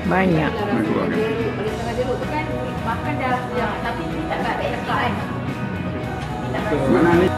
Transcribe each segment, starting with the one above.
Banyak. Kalau tengah jeruk tu kan makan dah, tapi ni tak tekak kan. Mana ni?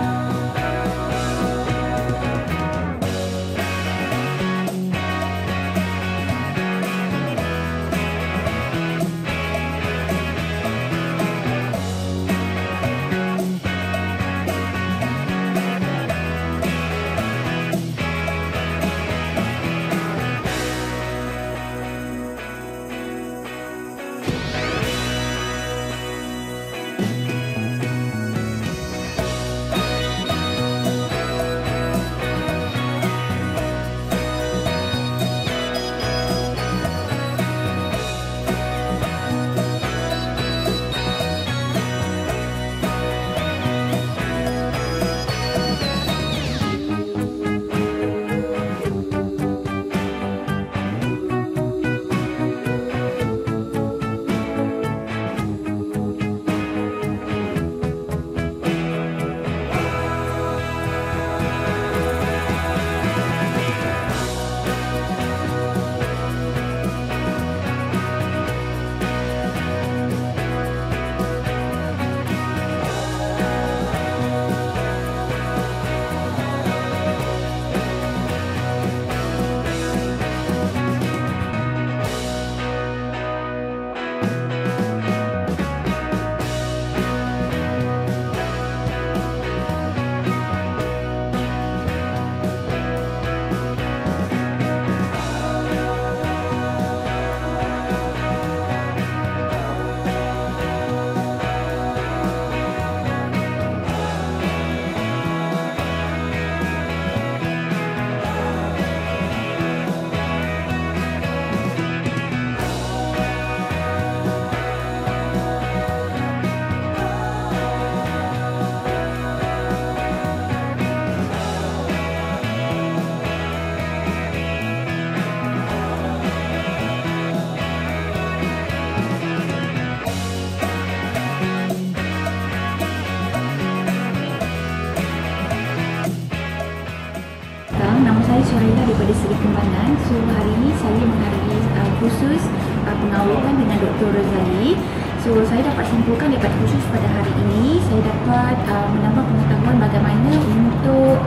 Nama saya Syarila daripada Seri Kembangan. So hari ini saya menghadiri kursus pengawitan dengan Dr. Razali. So saya dapat simpulkan daripada kursus pada hari ini, saya dapat menambah pengetahuan bagaimana untuk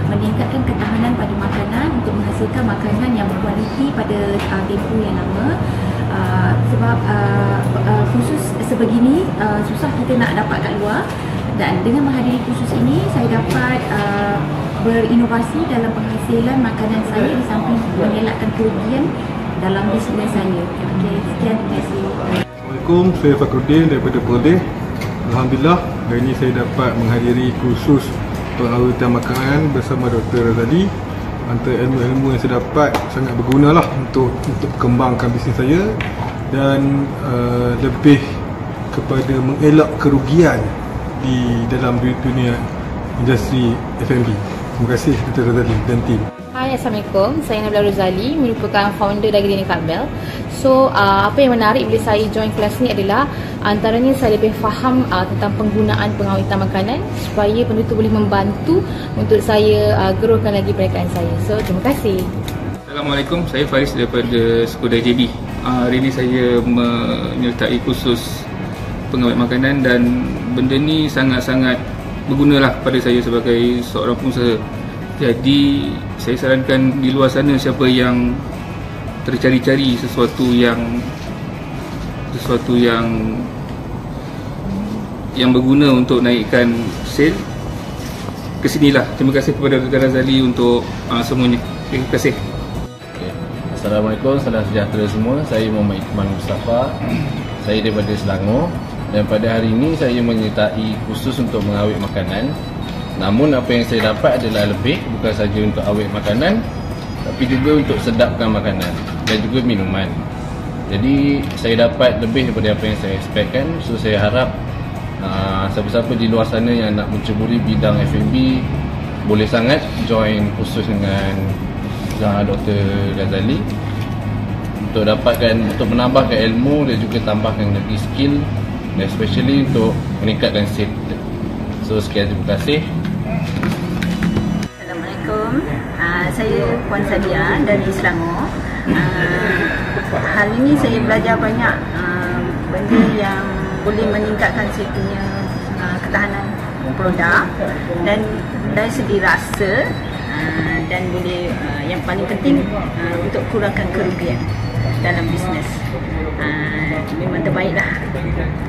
meningkatkan ketahanan pada makanan untuk menghasilkan makanan yang berkualiti pada tempoh yang lama. Sebab kursus sebegini susah kita nak dapat kat luar, dan dengan menghadiri kursus ini saya dapat berinovasi dalam penghasilan makanan saya di samping mengelakkan kerugian dalam bisnes saya. Okey, sekian, terima kasih. Assalamualaikum, saya Fakhruddin daripada Perlis. Alhamdulillah, hari ini saya dapat menghadiri kursus pengawitan makanan bersama Dr. Razali. Antara ilmu-ilmu yang saya dapat sangat berguna lah untuk kembangkan bisnes saya dan lebih kepada mengelak kerugian di dalam dunia industri F&B. Terima kasih Dr. Razali dan tim. Hai, Assalamualaikum. Saya Nabila Rozali, merupakan founder dari Dini Campbell. So, apa yang menarik bila saya join kelas ni adalah antaranya saya lebih faham tentang penggunaan pengawitan makanan supaya benda tu boleh membantu untuk saya growkan lagi perniagaan saya. So, terima kasih. Assalamualaikum, saya Faris daripada Skoda JB. Hari ini saya menyertai kursus pengawet makanan dan benda ni sangat-sangat bergunalah kepada saya sebagai seorang pengusaha. Jadi saya sarankan di luar sana siapa yang tercari-cari sesuatu yang berguna untuk naikkan sale, kesinilah. Terima kasih kepada Dr. Razali untuk semuanya. Terima kasih. Assalamualaikum, salam sejahtera semua. Saya Muhammad Iqman Mustafa. Saya daripada Selangor. Dan pada hari ini saya menyertai kursus untuk mengawet makanan. Namun apa yang saya dapat adalah lebih, bukan saja untuk awet makanan, tapi juga untuk sedapkan makanan dan juga minuman. Jadi saya dapat lebih daripada apa yang saya expectkan. So saya harap siapa-siapa di luar sana yang nak menceburi bidang F&B boleh sangat join kursus dengan Dr. Razali untuk menambahkan ilmu dan juga tambahkan lagi skill, dan especially untuk meningkatkan sale. So sekian, terima kasih. Assalamualaikum, saya Puan Sadia dari Selangor. Hal ini saya belajar banyak benda yang boleh meningkatkan saya punya ketahanan produk, dan dari segi rasa, dan boleh yang paling penting untuk kurangkan kerugian dalam bisnes. Memang terbaiklah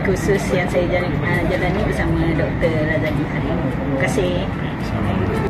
kursus yang saya jalani bersama Dr. Razali hari ini. Terima kasih.